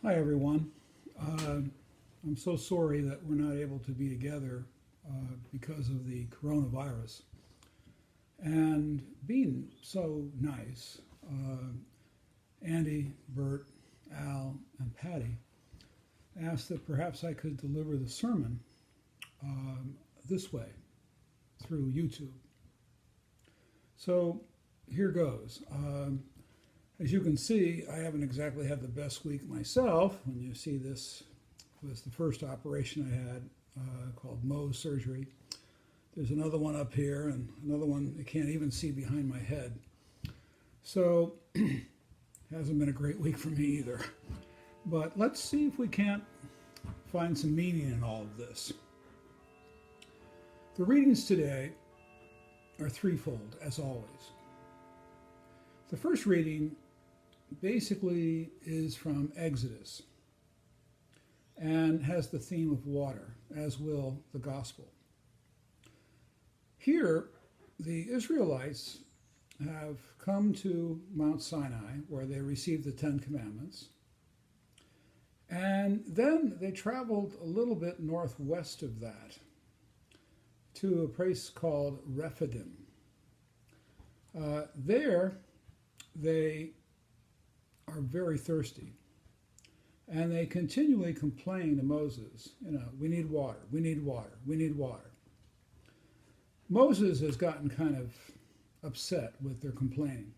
Hi, everyone. I'm so sorry that we're not able to be together because of the coronavirus. And being so nice, Andy, Bert, Al, and Patty asked that perhaps I could deliver the sermon um, this way through YouTube. So here goes. As you can see, I haven't exactly had the best week myself. When you see this was the first operation I had called Mohs surgery. There's another one up here and another one you can't even see behind my head. So hasn't been a great week for me either. But let's see if we can't find some meaning in all of this. The readings today are threefold, as always. The first reading basically is from Exodus and has the theme of water, as will the gospel. Here, the Israelites have come to Mount Sinai, where they received the Ten Commandments, and then they traveled a little bit northwest of that to a place called Rephidim. There, they are very thirsty. And they continually complain to Moses, we need water, we need water, we need water. Moses has gotten kind of upset with their complaining.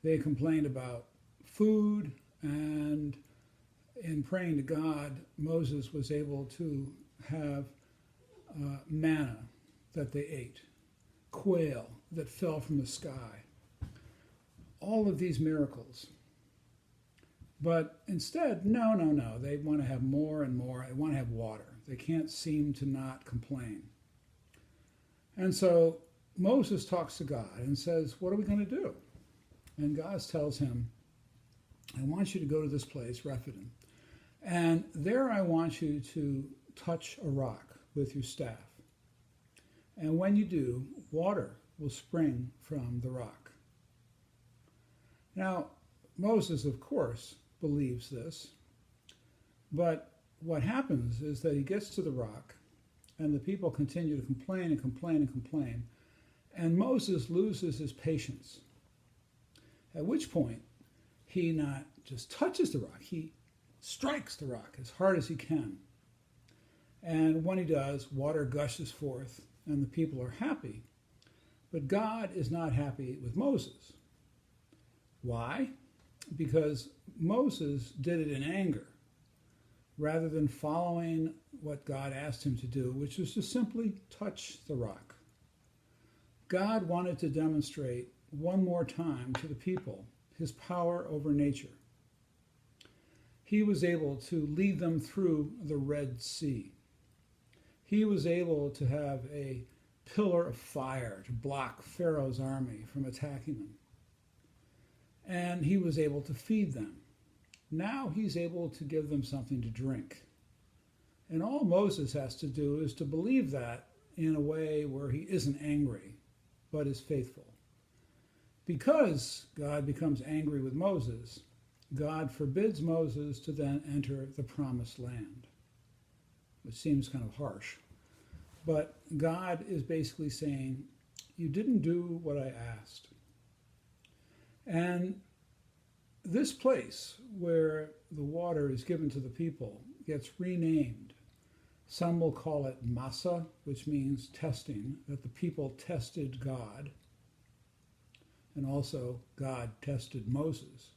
They complained about food, and in praying to God, Moses was able to have manna that they ate, quail that fell from the sky, all of these miracles. But instead, no, they want to have more and more. They want to have water. They can't seem to not complain. And so Moses talks to God and says, what are we going to do? And God tells him, I want you to go to this place, Rephidim, and there I want you to touch a rock with your staff. And when you do, water will spring from the rock. Now, Moses, of course, believes this, but what happens is that he gets to the rock, and the people continue to complain and complain and complain, and Moses loses his patience, at which point he not just touches the rock, he strikes the rock as hard as he can. And when he does, water gushes forth, and the people are happy. But God is not happy with Moses. Why? Because Moses did it in anger rather than following what God asked him to do, which was to simply touch the rock. God wanted to demonstrate one more time to the people his power over nature. He was able to lead them through the Red Sea. He was able to have a pillar of fire to block Pharaoh's army from attacking them. And he was able to feed them. Now he's able to give them something to drink. And all Moses has to do is to believe that in a way where he isn't angry, but is faithful. Because God becomes angry with Moses, God forbids Moses to then enter the promised land, which seems kind of harsh. But God is basically saying, you didn't do what I asked. And this place where the water is given to the people gets renamed. Some will call it Massa, which means testing, that the people tested God. And also God tested Moses.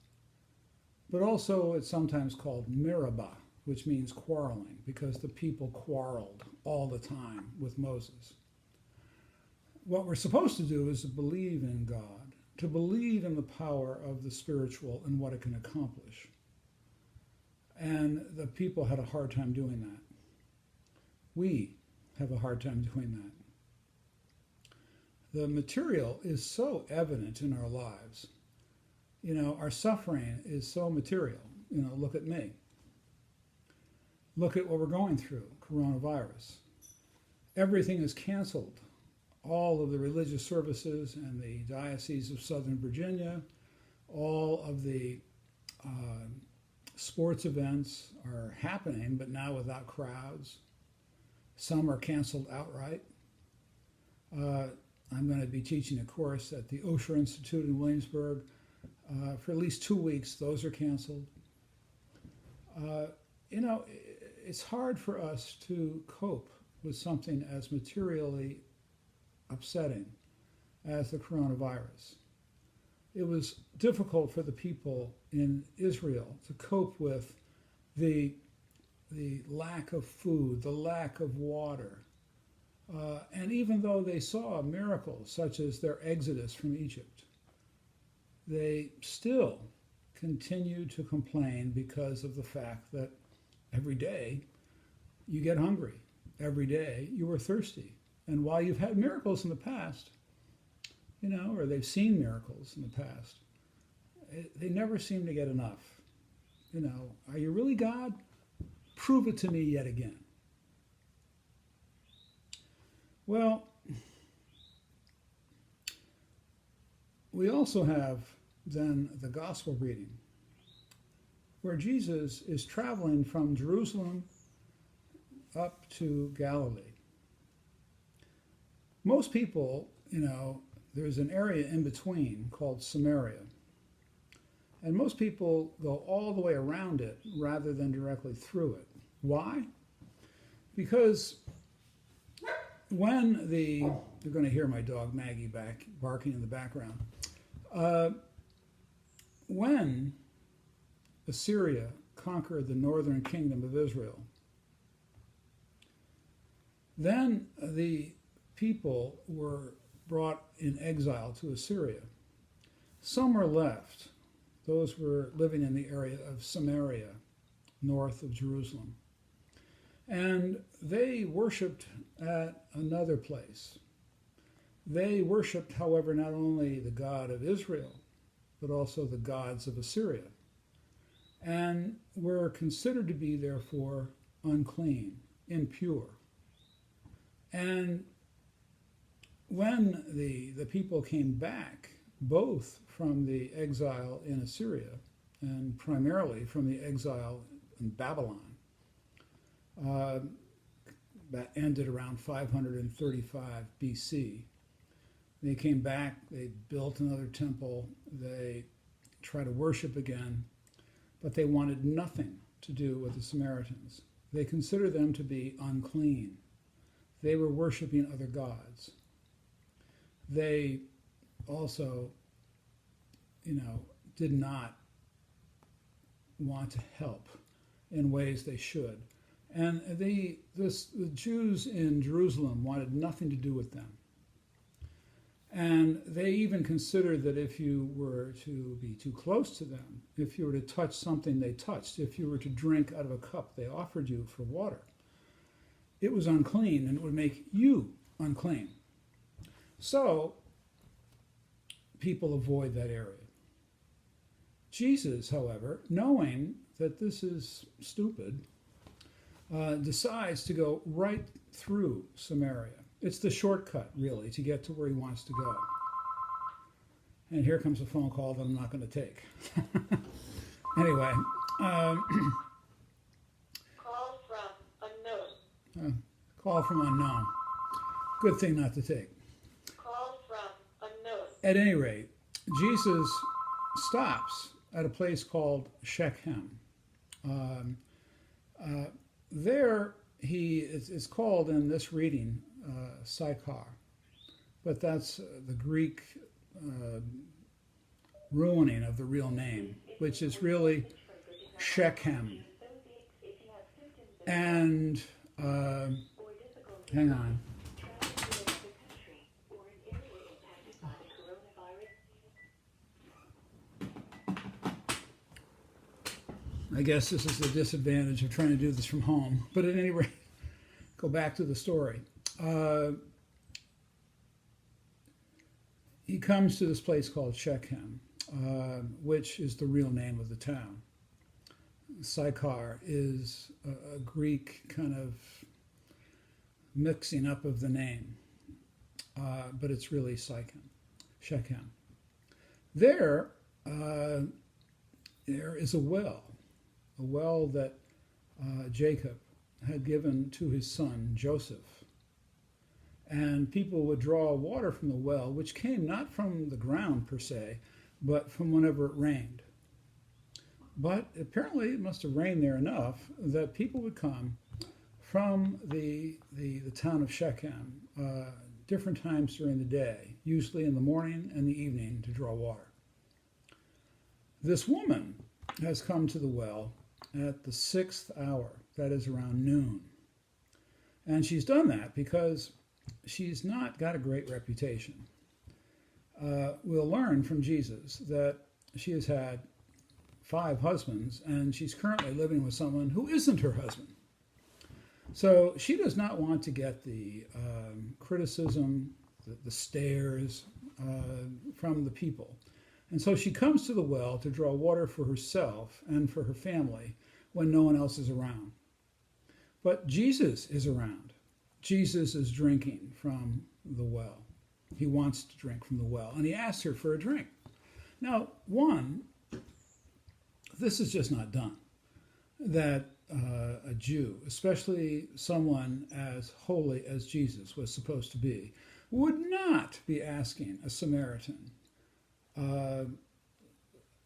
But also it's sometimes called Meribah, which means quarreling, because the people quarreled all the time with Moses. What we're supposed to do is to believe in God, to believe in the power of the spiritual and what it can accomplish. And the people had a hard time doing that. We have a hard time doing that. The material is so evident in our lives. Our suffering is so material. Look at me. Look at what we're going through, coronavirus. Everything is canceled. All of the religious services in the Diocese of Southern Virginia, all of the Sports events are happening, but now without crowds. Some are canceled outright. I'm going to be teaching a course at the Osher Institute in Williamsburg. For at least 2 weeks, those are canceled. You know, it's hard for us to cope with something as materially upsetting as the coronavirus. It was difficult for the people in Israel to cope with the lack of food, the lack of water. And even though they saw miracles such as their exodus from Egypt, they still continue to complain because of the fact that every day you get hungry. Every day you are thirsty. And while you've had miracles in the past, you know, or they've seen miracles in the past, they never seem to get enough. You know, are you really God? Prove it to me yet again. Well, we also have then the gospel reading, where Jesus is traveling from Jerusalem up to Galilee. Most people, you know, there's an area in between called Samaria. And most people go all the way around it rather than directly through it. Why? Because when you're going to hear my dog Maggie barking in the background. When Assyria conquered the northern kingdom of Israel, then the people were brought in exile to Assyria. Some were left. Those were living in the area of Samaria, north of Jerusalem. And they worshipped at another place. They worshipped, however, not only the God of Israel, but also the gods of Assyria, and were considered to be, therefore, unclean, impure. And when the people came back, both from the exile in Assyria and primarily from the exile in Babylon, that ended around 535 BC. They came back, they built another temple, they tried to worship again, but they wanted nothing to do with the Samaritans. They considered them to be unclean. They were worshiping other gods. They also, you know, did not want to help in ways they should. And the Jews in Jerusalem wanted nothing to do with them. And they even considered that if you were to be too close to them, if you were to touch something they touched, if you were to drink out of a cup they offered you for water, it was unclean and it would make you unclean. So people avoid that area. Jesus, however, knowing that this is stupid, decides to go right through Samaria. It's the shortcut, really, to get to where he wants to go. And here comes a phone call that I'm not going to take. Anyway. Call from unknown. Call from unknown. Good thing not to take. Call from unknown. At any rate, Jesus stops at a place called Shechem. There he is called in this reading Sychar, but that's the Greek ruining of the real name, which is really Shechem. And hang on. I guess this is the disadvantage of trying to do this from home. But at any rate, go back to the story. He comes to this place called Shechem, which is the real name of the town. Sychar is a Greek kind of mixing up of the name, but it's really Shechem. There is a well a well that Jacob had given to his son Joseph. And people would draw water from the well, which came not from the ground per se, but from whenever it rained. But apparently it must have rained there enough that people would come from the town of Shechem different times during the day, usually in the morning and the evening, to draw water. This woman has come to the well at the 6th hour, that is around noon. And she's done that because she's not got a great reputation. We'll learn from Jesus that she has had 5 husbands, and she's currently living with someone who isn't her husband. So she does not want to get the criticism, the stares from the people. And so she comes to the well to draw water for herself and for her family when no one else is around. But Jesus is around. Jesus is drinking from the well. He wants to drink from the well, and he asks her for a drink. Now, this is just not done. That a Jew, especially someone as holy as Jesus was supposed to be, would not be asking a Samaritan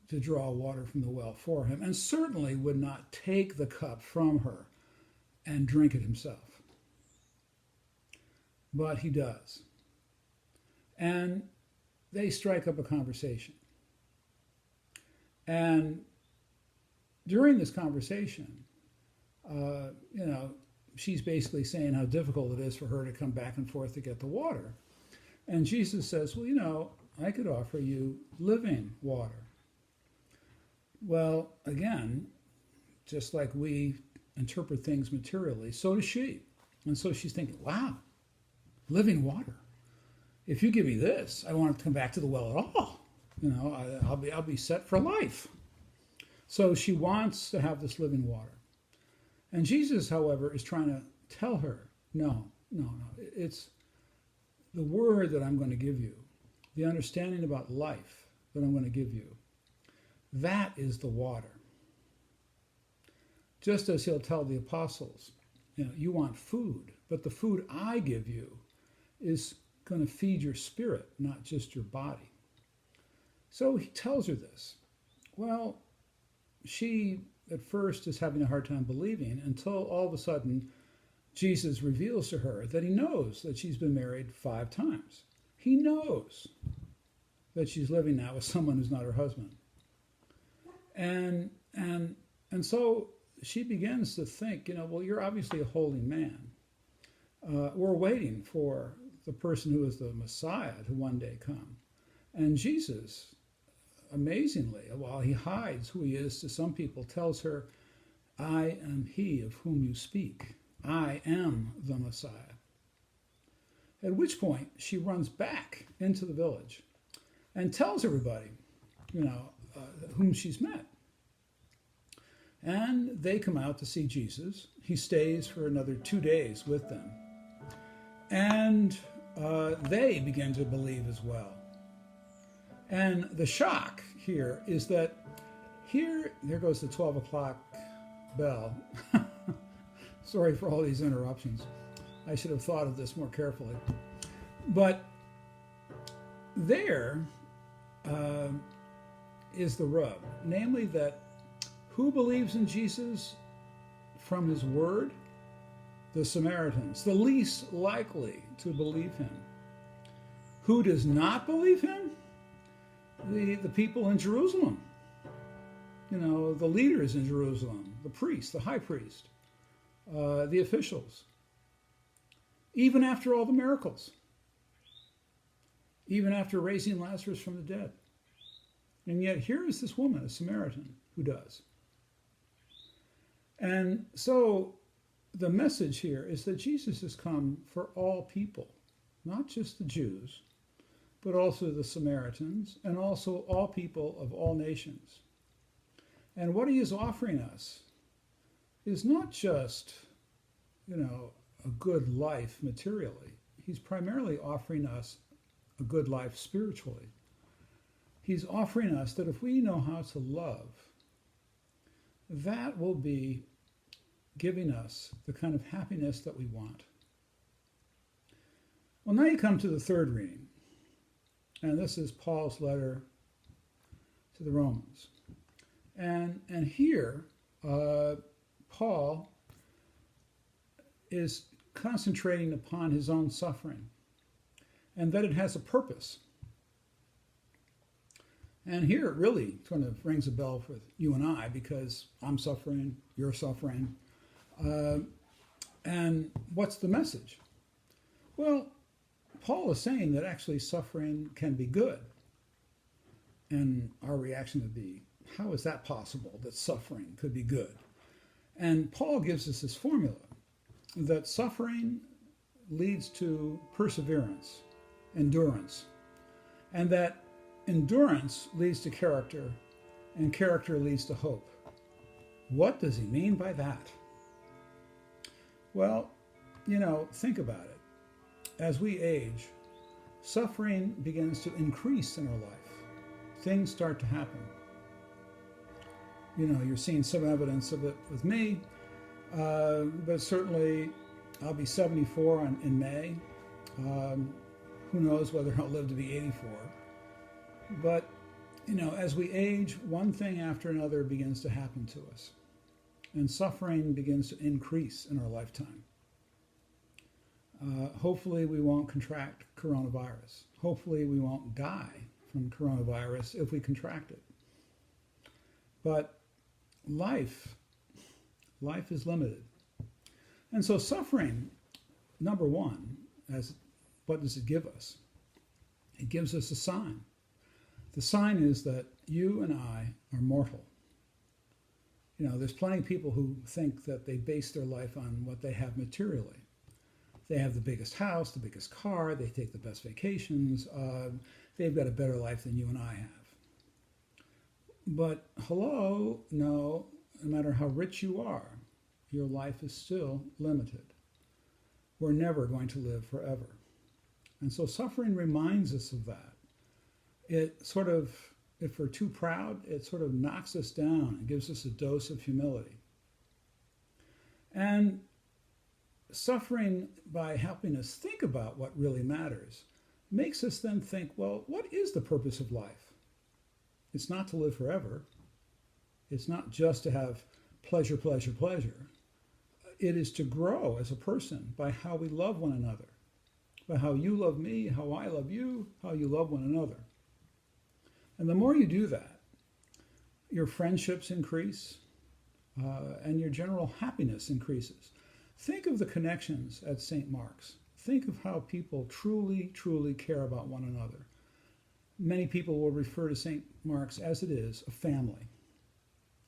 to draw water from the well for him, and certainly would not take the cup from her and drink it himself. But he does. And they strike up a conversation. And during this conversation, she's basically saying how difficult it is for her to come back and forth to get the water. And Jesus says, well, I could offer you living water. Well, again, just like we interpret things materially, so does she. And so she's thinking, wow, living water. If you give me this, I won't have to come back to the well at all. I'll be set for life. So she wants to have this living water. And Jesus, however, is trying to tell her, no. It's the word that I'm going to give you, the understanding about life that I'm going to give you. That is the water. Just as he'll tell the apostles, you want food, but the food I give you is going to feed your spirit, not just your body. So he tells her this. Well, she at first is having a hard time believing until all of a sudden Jesus reveals to her that he knows that she's been married 5 times. He knows that she's living now with someone who's not her husband. And so she begins to think, well, you're obviously a holy man. We're waiting for the person who is the Messiah to one day come. And Jesus, amazingly, while he hides who he is to some people, tells her, I am he of whom you speak. I am the Messiah. At which point she runs back into the village and tells everybody, whom she's met. And they come out to see Jesus. He stays for another 2 days with them. And they begin to believe as well. And the shock here is that there goes the 12 o'clock bell. Sorry for all these interruptions. I should have thought of this more carefully. But there is the rub, namely that who believes in Jesus from his word? The Samaritans, the least likely to believe him. Who does not believe him? The people in Jerusalem. The leaders in Jerusalem, the priest, the high priest, the officials. Even after all the miracles. Even after raising Lazarus from the dead. And yet here is this woman, a Samaritan, who does. And so the message here is that Jesus has come for all people, not just the Jews, but also the Samaritans, and also all people of all nations. And what he is offering us is not just, a good life materially. He's primarily offering us a good life spiritually. He's offering us that if we know how to love, that will be giving us the kind of happiness that we want. Well, now you come to the third reading, and this is Paul's letter to the Romans. And here, Paul is concentrating upon his own suffering and that it has a purpose. And here it really kind of rings a bell with you and I, because I'm suffering, you're suffering. And what's the message? Well, Paul is saying that actually suffering can be good. And our reaction would be, how is that possible, that suffering could be good? And Paul gives us this formula, that suffering leads to perseverance, endurance, and that endurance leads to character, and character leads to hope. What does he mean by that? Well, think about it. As we age, suffering begins to increase in our life. Things start to happen. You're seeing some evidence of it with me, but certainly I'll be 74 in May. Who knows whether I'll live to be 84. But, as we age, one thing after another begins to happen to us. And suffering begins to increase in our lifetime. Hopefully we won't contract coronavirus. Hopefully we won't die from coronavirus if we contract it. But life is limited. And so suffering, number one, what does it give us? It gives us a sign. The sign is that you and I are mortal. There's plenty of people who think that they base their life on what they have materially. They have the biggest house, the biggest car, they take the best vacations, they've got a better life than you and I have. But no matter how rich you are, your life is still limited. We're never going to live forever. And so suffering reminds us of that. If we're too proud, it sort of knocks us down and gives us a dose of humility. And suffering, by helping us think about what really matters, makes us then think, well, what is the purpose of life? It's not to live forever. It's not just to have pleasure, pleasure, pleasure. It is to grow as a person by how we love one another, by how you love me, how I love you, how you love one another. And the more you do that, your friendships increase, and your general happiness increases. Think of the connections at St. Mark's. Think of how people truly, truly care about one another. Many people will refer to St. Mark's as it is, a family.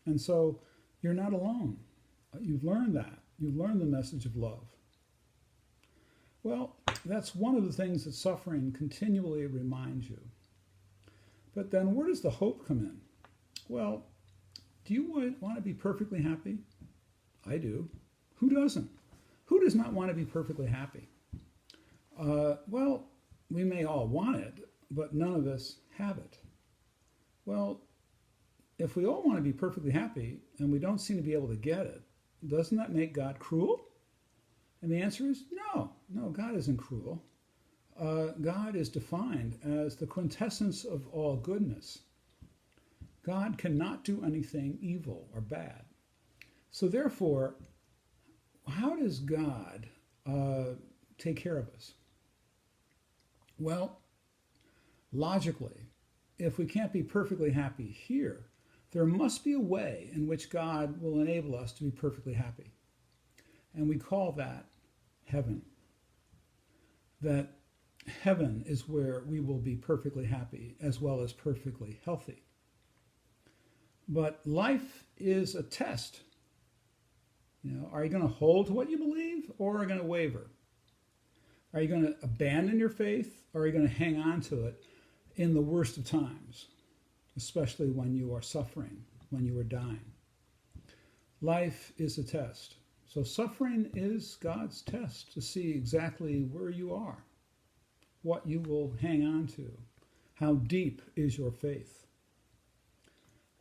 And so you're not alone. You've learned that. You've learned the message of love. Well, that's one of the things that suffering continually reminds you. But then where does the hope come in? Well, do you want to be perfectly happy? I do. Who doesn't? Who does not want to be perfectly happy? Well, we may all want it, but none of us have it. Well, if we all want to be perfectly happy and we don't seem to be able to get it, doesn't that make God cruel? And the answer is no. No, God isn't cruel. God is defined as the quintessence of all goodness. God cannot do anything evil or bad. So therefore, how does God take care of us? Well, logically, if we can't be perfectly happy here, there must be a way in which God will enable us to be perfectly happy. And we call that heaven. That heaven is where we will be perfectly happy as well as perfectly healthy. But life is a test. Are you going to hold to what you believe, or are you going to waver? Are you going to abandon your faith, or are you going to hang on to it in the worst of times, especially when you are suffering, when you are dying? Life is a test. So suffering is God's test to see exactly where you are, what you will hang on to, how deep is your faith.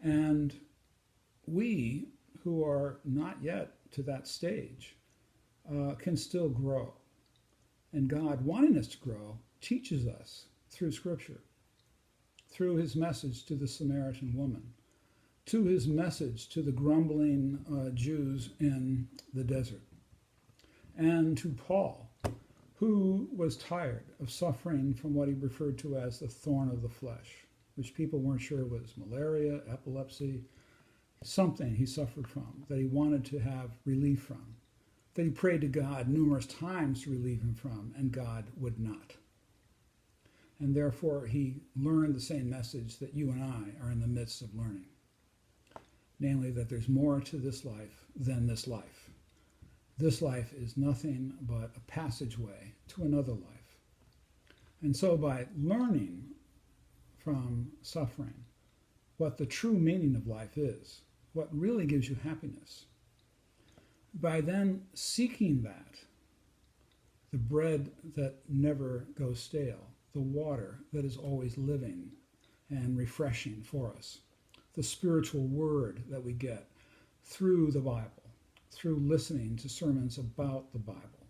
And we who are not yet to that stage can still grow. And God, wanting us to grow, teaches us through Scripture, through his message to the Samaritan woman, to his message to the grumbling Jews in the desert, and to Paul, who was tired of suffering from what he referred to as the thorn of the flesh, which people weren't sure was malaria, epilepsy, something he suffered from that he wanted to have relief from, that he prayed to God numerous times to relieve him from, and God would not. And therefore he learned the same message that you and I are in the midst of learning, namely that there's more to this life than this life. This life is nothing but a passageway to another life. And so by learning from suffering what the true meaning of life is, what really gives you happiness, by then seeking that, the bread that never goes stale, the water that is always living and refreshing for us, the spiritual word that we get through the Bible, through listening to sermons about the Bible,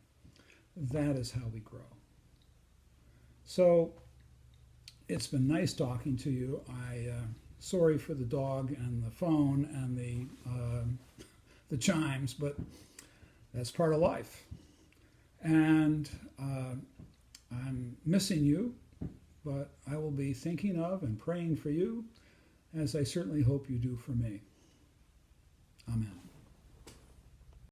that is how we grow. So it's been nice talking to you. Sorry for the dog and the phone and the chimes, but that's part of life. And I'm missing you, but I will be thinking of and praying for you, as I certainly hope you do for me. Amen.